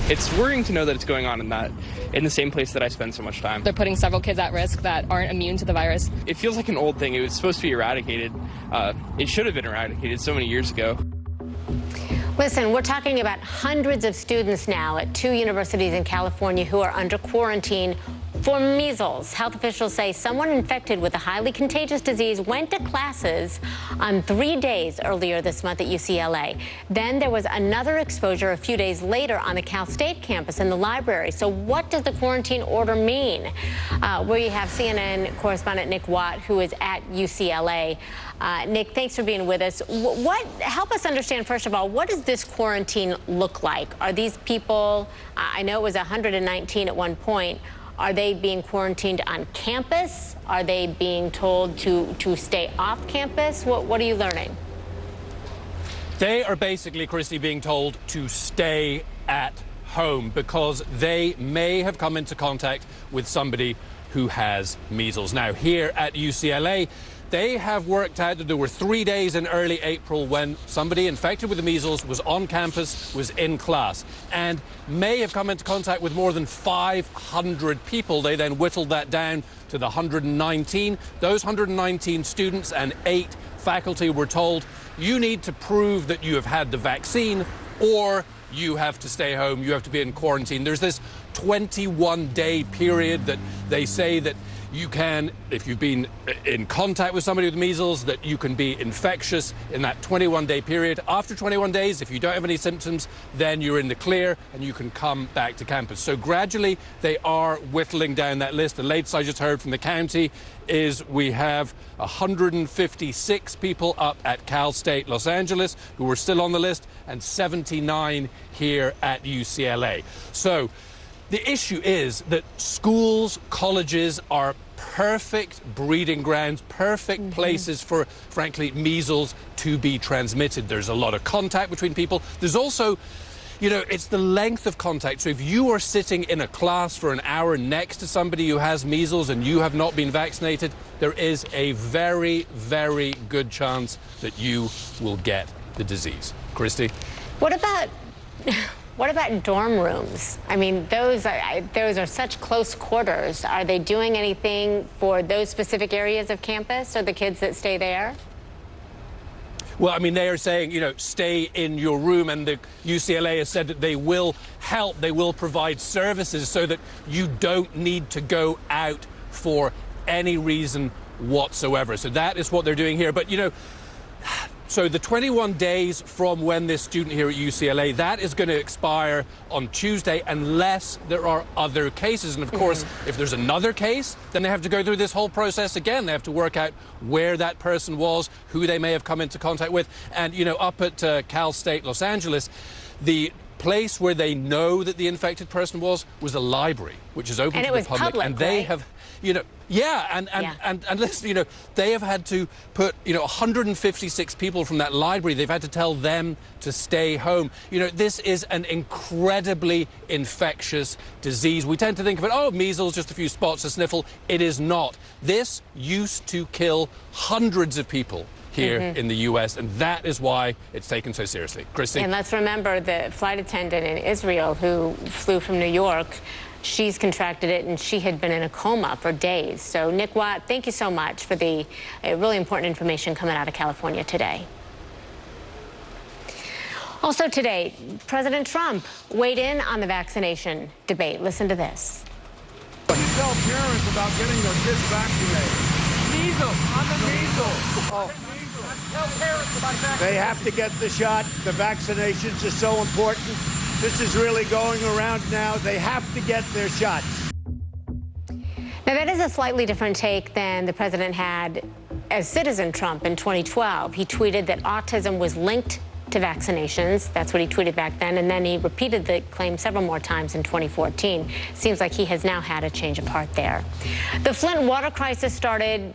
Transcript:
It's worrying to know that it's going on in the same place that I spend so much time. They're putting several kids at risk that aren't immune to the virus. It feels like an old thing. It was supposed to be eradicated. It should have been eradicated so many years ago. Listen, we're talking about hundreds of students now at 2 universities in California who are under quarantine for measles. Health officials say someone infected with a highly contagious disease went to classes on 3 days earlier this month at UCLA. Then there was another exposure a few days later on the Cal State campus in the library. So what does the quarantine order mean? We have CNN correspondent Nick Watt, who is at UCLA. Nick, thanks for being with us. Help us understand, first of all, what does this quarantine look like? Are these people, I know it was 119 at one point, are they being quarantined on campus? Are they being told to stay off campus? What are you learning? They are basically, Christy, being told to stay at home because they may have come into contact with somebody who has measles. Now, here at UCLA, they have worked out that there were 3 days in early April when somebody infected with the measles was on campus, was in class, and may have come into contact with more than 500 people. They then whittled that down to the 119. Those 119 students and 8 faculty were told, you need to prove that you have had the vaccine or you have to stay home, you have to be in quarantine. There's this 21-day period that they say that you can, if you've been in contact with somebody with measles, that you can be infectious in that 21-day period. After 21 days, if you don't have any symptoms, then you're in the clear and you can come back to campus. So gradually, they are whittling down that list. The latest I just heard from the county is we have 156 people up at Cal State Los Angeles who were still on the list and 79 here at UCLA. So the issue is that schools, colleges are perfect breeding grounds, perfect places for, frankly, measles to be transmitted. There's a lot of contact between people. There's also, you know, it's the length of contact. So if you are sitting in a class for an hour next to somebody who has measles and you have not been vaccinated, there is a very, very good chance that you will get the disease. Christy? What about dorm rooms? I mean, those are such close quarters. Are they doing anything for those specific areas of campus or the kids that stay there? Well, I mean, they are saying, you know, stay in your room, and the UCLA has said that they will help, they will provide services so that you don't need to go out for any reason whatsoever. So that is what they're doing here. But, you know, so the 21 days from when this student here at UCLA, that is going to expire on Tuesday unless there are other cases. And of course, if there's another case, then they have to go through this whole process again. They have to work out where that person was, who they may have come into contact with. And, you know, up at Cal State Los Angeles, the place where they know that the infected person was a library, which is open to the public. And they have, you know, and listen, you know, they have had to put, you know, 156 people from that library, they've had to tell them to stay home. You know, this is an incredibly infectious disease. We tend to think of it, oh, measles, just a few spots, a sniffle. It is not. This used to kill hundreds of people here in the U.S., and that is why it's taken so seriously. Christy? And let's remember the flight attendant in Israel who flew from New York. She's contracted it, and she had been in a coma for days. So, Nick Watt, thank you so much for the really important information coming out of California today. Also today, President Trump weighed in on the vaccination debate. Listen to this. What do you tell parents about getting their kids vaccinated? Measles. I'm the measles. Oh. Tell parents about vaccinations. They have to get the shot. The vaccinations are so important. This is really going around now. They have to get their shots. Now, that is a slightly different take than the president had as Citizen Trump in 2012. He tweeted that autism was linked to vaccinations. That's what he tweeted back then. And then he repeated the claim several more times in 2014. Seems like he has now had a change of heart there. The Flint water crisis started